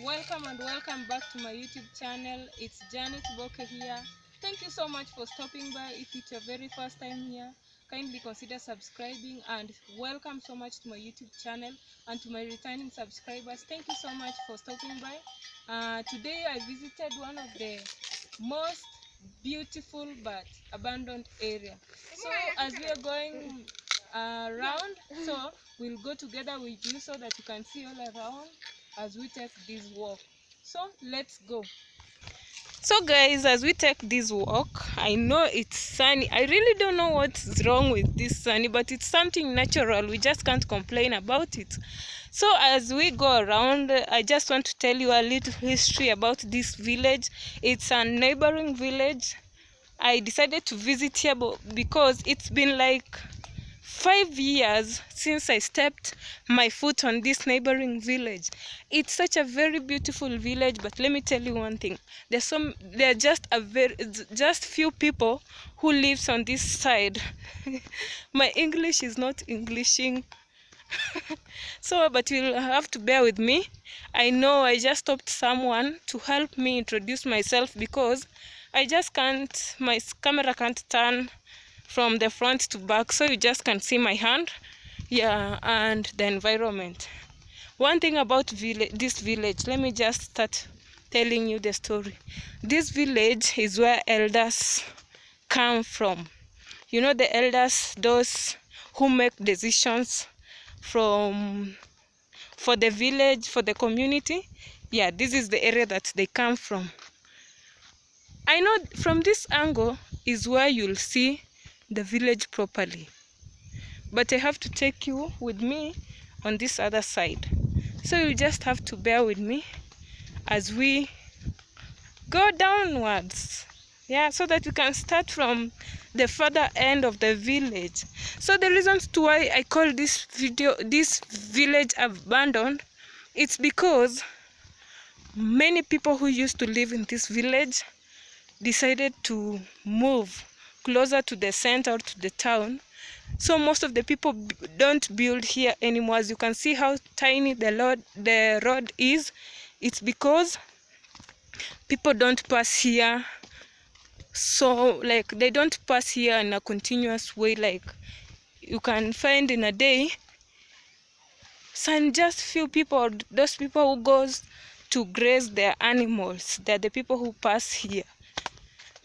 Welcome and welcome back to my YouTube channel. It's Janet Boke here. Thank you so much for stopping by. If it's your very first time here, kindly consider subscribing, and welcome so much to my YouTube channel. And to my returning subscribers, thank you so much for stopping by. Today I visited one of the most beautiful but abandoned area. So as we are going around, so we'll go together with you so that you can see all around as we take this walk. So let's go. So guys, as we take this walk, I know it's sunny. I really don't know what's wrong with this sunny, but it's something natural. We just can't complain about it. So as we go around, I just want to tell you a little history about this village. It's a neighboring village. I decided to visit here because it's been like 5 years since I stepped my foot on this neighboring village. It's such a very beautiful village, but let me tell you one thing. There are just few people who lives on this side. My English is not Englishing. So, but you'll have to bear with me. I know I just stopped someone to help me introduce myself because I just can't, my camera can't turn from the front to back, so you just can see my hand. Yeah, and the environment. One thing about this village, let me just start telling you the story. This village is where elders come from. You know, the elders, those who make decisions for the village, for the community. Yeah, this is the area that they come from. I know from this angle is where you'll see the village properly, but I have to take you with me on this other side, so you'll just have to bear with me as we go downwards. Yeah, so that we can start from the further end of the village. So the reasons to why I call this village abandoned, it's because many people who used to live in this village decided to move closer to the center, to the town. So most of the people don't build here anymore. As you can see how tiny the road is. It's because people don't pass here. So like they don't pass here in a continuous way like you can find in a day. So just few people, those people who goes to graze their animals, they're the people who pass here.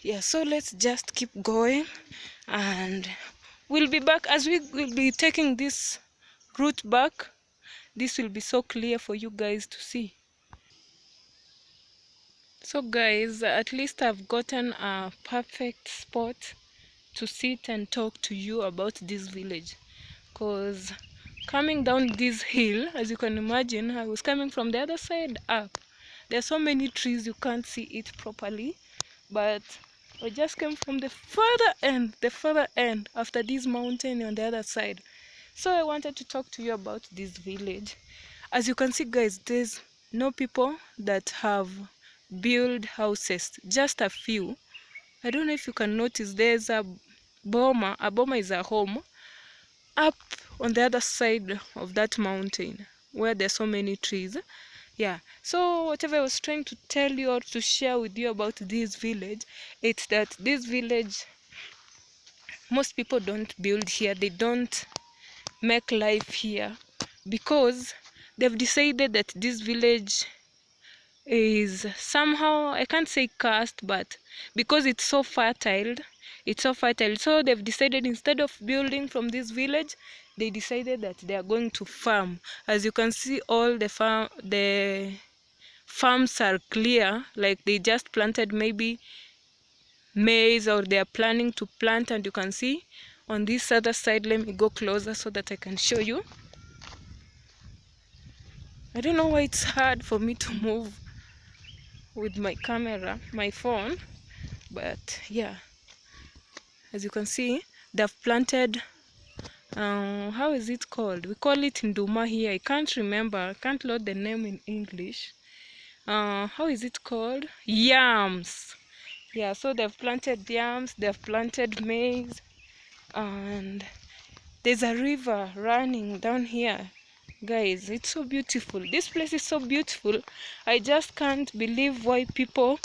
Yeah, so let's just keep going, and we'll be back as we will be taking this route back. This will be so clear for you guys to see. So guys, at least I've gotten a perfect spot to sit and talk to you about this village, because coming down this hill, as you can imagine, I was coming from the other side up. There are so many trees you can't see it properly, but I just came from the further end after this mountain on the other side. So I wanted to talk to you about this village. As you can see guys, there's no people that have built houses, just a few. I don't know if you can notice there's a boma. A boma is a home up on the other side of that mountain where there's so many trees. Yeah, so whatever I was trying to tell you or to share with you about this village, it's that this village, most people don't build here. They don't make life here because they've decided that this village is somehow, I can't say cursed, but because it's so fertile, so they've decided instead of building from this village, they decided that they are going to farm. As you can see, all the farms are clear, like they just planted maybe maize, or they are planning to plant. And you can see on this other side, let me go closer so that I can show you. I don't know why it's hard for me to move with my camera, my phone, but yeah, as you can see, they've planted how is it called? We call it nduma here. I can't remember, I can't load the name in English. How is it called? Yams. Yeah, so they've planted yams, they've planted maize, and there's a river running down here. Guys, it's so beautiful. This place is so beautiful. I just can't believe why people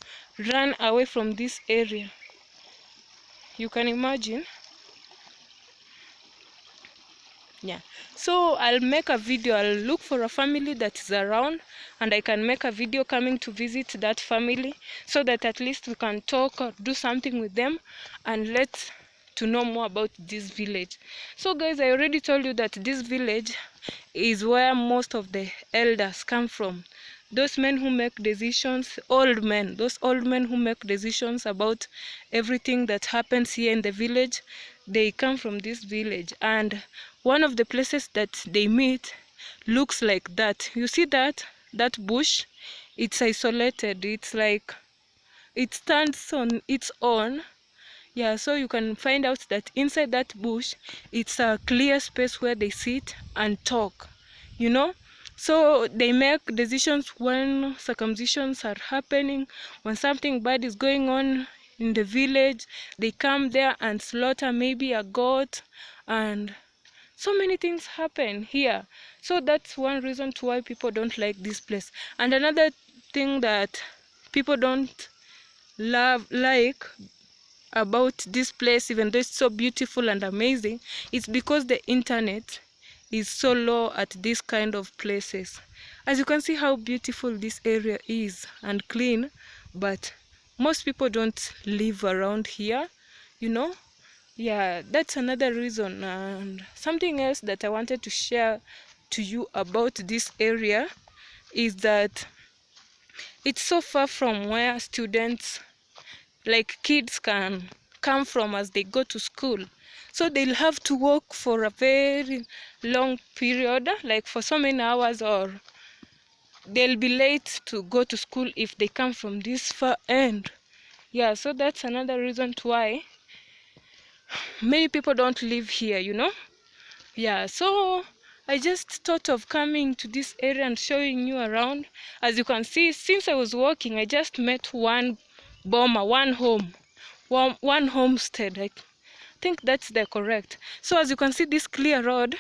run away from this area. You can imagine. Yeah, so I'll make a video. I'll look for a family that is around, and I can make a video coming to visit that family, so that at least we can talk or do something with them and let to know more about this village. So guys, I already told you that this village is where most of the elders come from. Those men who make decisions, those old men who make decisions about everything that happens here in the village, they come from this village. And one of the places that they meet looks like that. You see that bush? It's isolated. It's like it stands on its own. Yeah, so you can find out that inside that bush, it's a clear space where they sit and talk, you know. So they make decisions when circumcisions are happening, when something bad is going on in the village. They come there and slaughter maybe a goat, and so many things happen here. So that's one reason to why people don't like this place. And another thing that people don't like about this place, even though it's so beautiful and amazing, it's because the internet is so low at this kind of places. As you can see how beautiful this area is and clean, but most people don't live around here, you know. Yeah, that's another reason. And something else that I wanted to share to you about this area is that it's so far from where students, like kids, can come from as they go to school. So they'll have to walk for a very long period, like for so many hours, or they'll be late to go to school if they come from this far end. Yeah, so that's another reason to why many people don't live here, you know. Yeah, so I just thought of coming to this area and showing you around. As you can see, since I was walking, I just met one boma, one homestead. I think that's the correct. So as you can see, this clear road,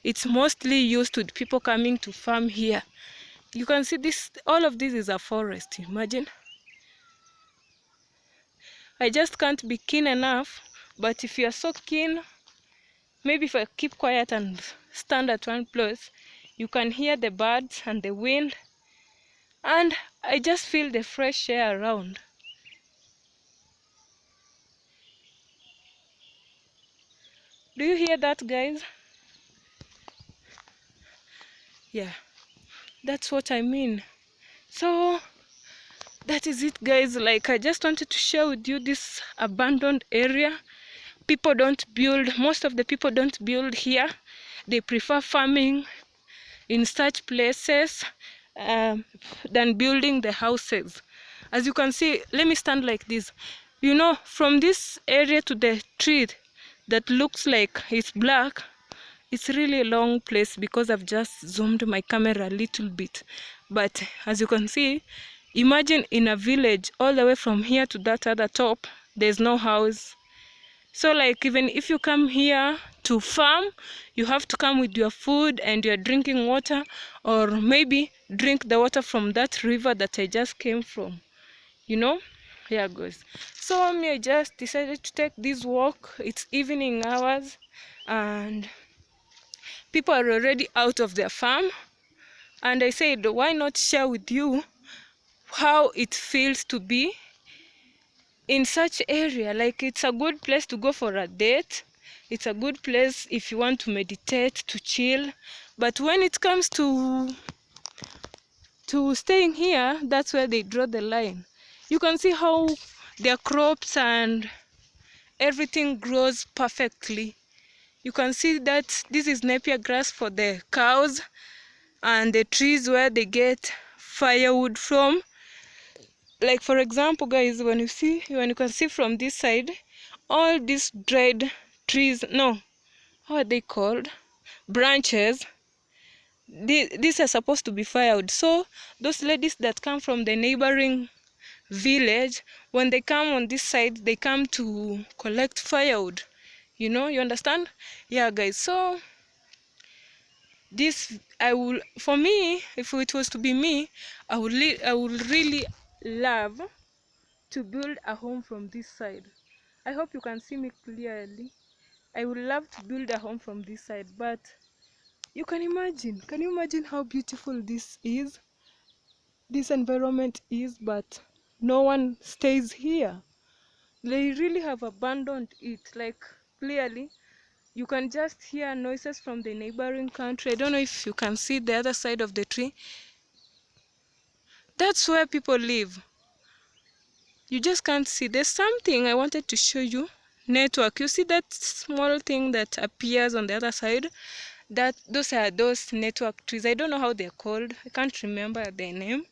it's mostly used with people coming to farm here. You can see this, all of this is a forest. Imagine. I just can't be keen enough, but if you're so keen, maybe if I keep quiet and stand at one place, you can hear the birds and the wind, and I just feel the fresh air around. Do you hear that, guys? Yeah, that's what I mean. So that is it, guys. Like, I just wanted to share with you this abandoned area. People don't build, most of the people don't build here. They prefer farming in such places than building the houses. As you can see, let me stand like this. You know, from this area to the tree that looks like it's black, it's really a long place because I've just zoomed my camera a little bit. But as you can see, imagine in a village all the way from here to that other top, there's no house. So like, even if you come here to farm, you have to come with your food and your drinking water, or maybe drink the water from that river that I just came from, you know. Yeah, guys, so me, I just decided to take this walk. It's evening hours and people are already out of their farm, and I said, why not share with you how it feels to be in such area. Like, it's a good place to go for a date. It's a good place if you want to meditate, to chill. But when it comes to staying here, that's where they draw the line. You can see how their crops and everything grows perfectly. You can see that this is Napier grass for the cows, and the trees where they get firewood from. Like, for example, guys, when you can see from this side, all these dried trees, no, how are they called, branches, these are supposed to be firewood. So those ladies that come from the neighboring village, when they come on this side, they come to collect firewood, you know, you understand. Yeah, guys, so this, I will, for me, if it was to be me, I would really love to build a home from this side. I hope you can see me clearly. I would love to build a home from this side, but you can you imagine how beautiful this environment is, but no one stays here. They really have abandoned it. Like, clearly you can just hear noises from the neighboring country. I don't know if you can see the other side of the tree. That's where people live. You just can't see. There's something I wanted to show you. Network. You see that small thing that appears on the other side? Those are those network trees. I don't know how they're called. I can't remember their name.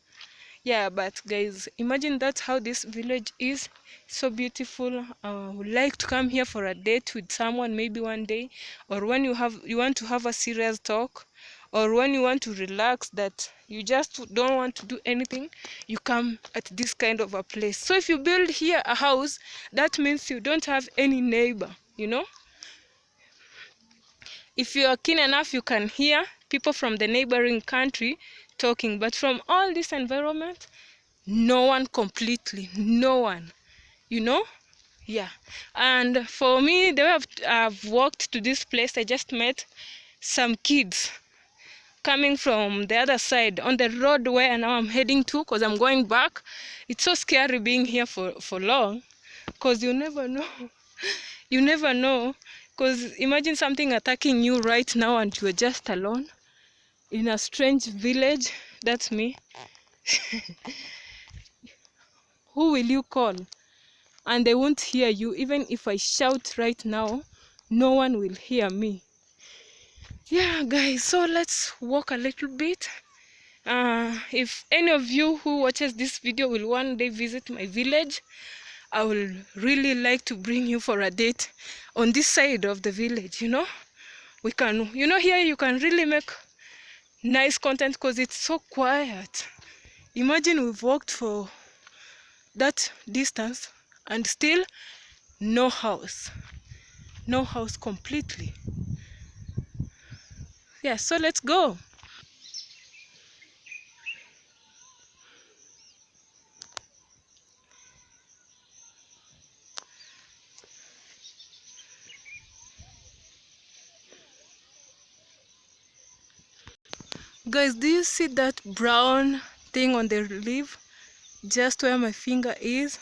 Yeah, but guys, imagine that's how this village is. So beautiful. I would like to come here for a date with someone, maybe one day, or when you want to have a serious talk, or when you want to relax, that you just don't want to do anything, you come at this kind of a place. So if you build here a house, that means you don't have any neighbor, you know. If you are keen enough, you can hear people from the neighboring country talking, but from all this environment, no one, completely no one, you know. Yeah. And for me, the way I've walked to this place, I just met some kids coming from the other side on the road where now I'm heading to, because I'm going back. It's so scary being here for long, because you never know. You never know, because imagine something attacking you right now and you're just alone in a strange village. That's me. Who will you call? And they won't hear you. Even if I shout right now, no one will hear me. Yeah, guys, so let's walk a little bit. If any of you who watches this video will one day visit my village, I will really like to bring you for a date on this side of the village. You know, we can, you know, here you can really make nice content because it's so quiet. Imagine we've walked for that distance and still no house completely. Yeah, so let's go. Guys, do you see that brown thing on the leaf just where my finger is?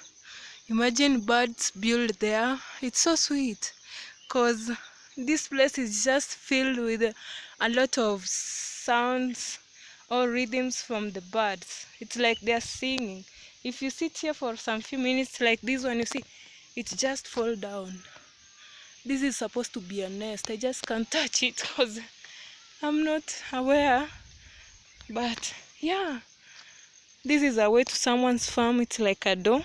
Imagine birds build there. It's so sweet because this place is just filled with a lot of sounds or rhythms from the birds. It's like they're singing. If you sit here for some few minutes like this one, you see it just fall down. This is supposed to be a nest. I just can't touch it because I'm not aware. But yeah, this is a way to someone's farm. It's like a door.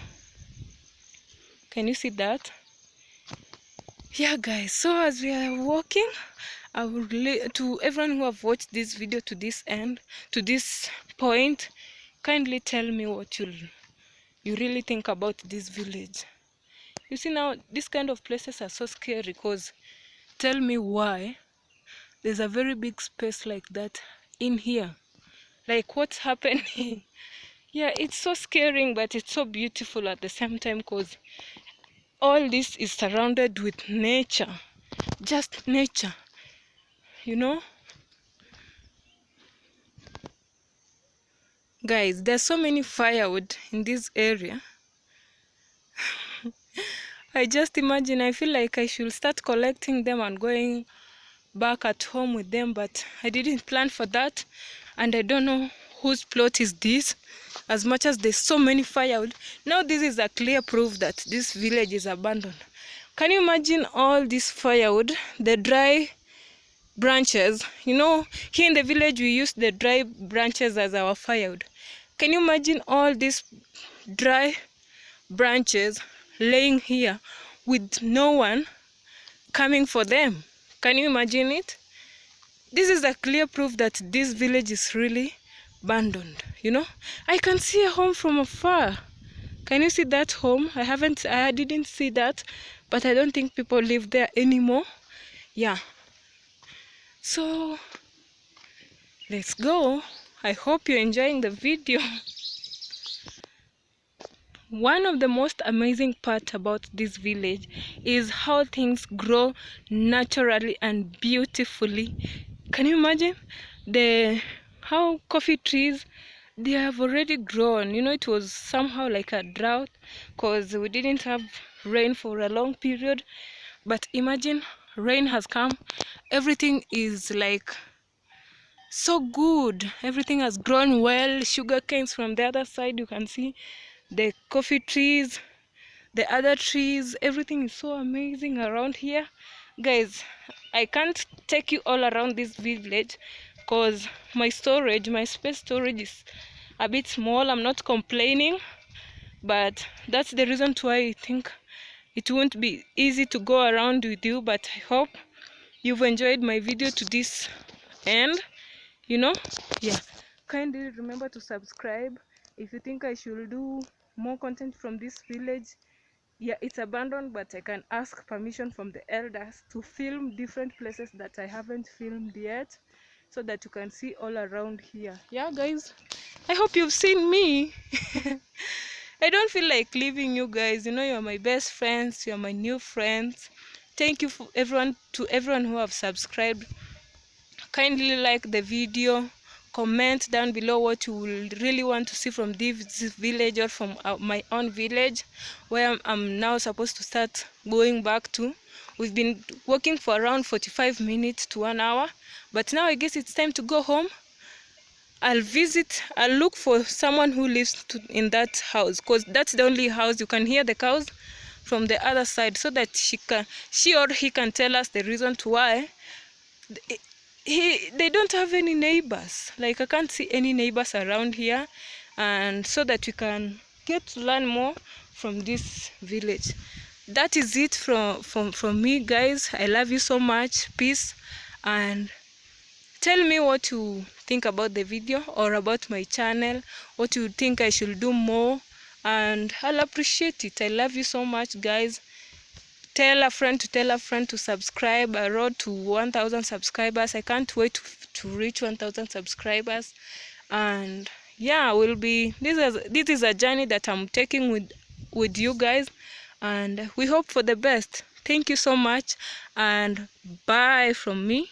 Can you see that? Yeah, guys, so as we are walking, I would to everyone who have watched this video to this end, to this point, kindly tell me what you really think about this village. You see, now these kind of places are so scary because tell me why there's a very big space like that in here. Like, what's happening? Yeah, it's so scaring, but it's so beautiful at the same time because all this is surrounded with nature. Just nature, you know. Guys, there's so many firewood in this area. I just imagine, I feel like I should start collecting them and going back at home with them, but I didn't plan for that, and I don't know whose plot is this. As much as there's so many firewood, now this is a clear proof that this village is abandoned. Can you imagine all this firewood, the dry branches? You know, here in the village we use the dry branches as our firewood. Can you imagine all these dry branches laying here with no one coming for them? Can you imagine it? This is a clear proof that this village is really abandoned. You know, I can see a home from afar. Can you see that home? I didn't see that, but I don't think people live there anymore. Yeah. So let's go. I hope you're enjoying the video. One of the most amazing parts about this village is how things grow naturally and beautifully. Can you imagine how coffee trees, they have already grown? You know, it was somehow like a drought because we didn't have rain for a long period. But imagine, rain has come. Everything is like so good. Everything has grown well. Sugar canes from the other side, you can see the coffee trees, the other trees. Everything is so amazing around here, guys. I can't take you all around this village because my space storage is a bit small. I'm not complaining, but that's the reason why I think it won't be easy to go around with you. But I hope you've enjoyed my video to this end. You know, yeah, kindly remember to subscribe if you think I should do more content from this village. Yeah, it's abandoned, but I can ask permission from the elders to film different places that I haven't filmed yet, so that you can see all around here. Yeah, guys, I hope you've seen me. I don't feel like leaving you guys. You know, you're my best friends, you're my new friends. Thank you for everyone who have subscribed. Kindly like the video, comment down below what you will really want to see from this village or from my own village, where I'm now supposed to start going back to. We've been working for around 45 minutes to 1 hour, but now I guess it's time to go home. I'll look for someone who lives in that house, because that's the only house you can hear the cows from the other side, so that she or he can tell us the reason to why they don't have any neighbors. Like, I can't see any neighbors around here, and so that we can get to learn more from this village. That is it from me, guys. I love you so much. Peace. And tell me what you think about the video or about my channel, what you think I should do more, and I'll appreciate it. I love you so much, guys. Tell a friend to subscribe. I road to 1,000 subscribers. I can't wait to reach 1,000 subscribers. And yeah, this is a journey that I'm taking with you guys, and we hope for the best. Thank you so much, and bye from me.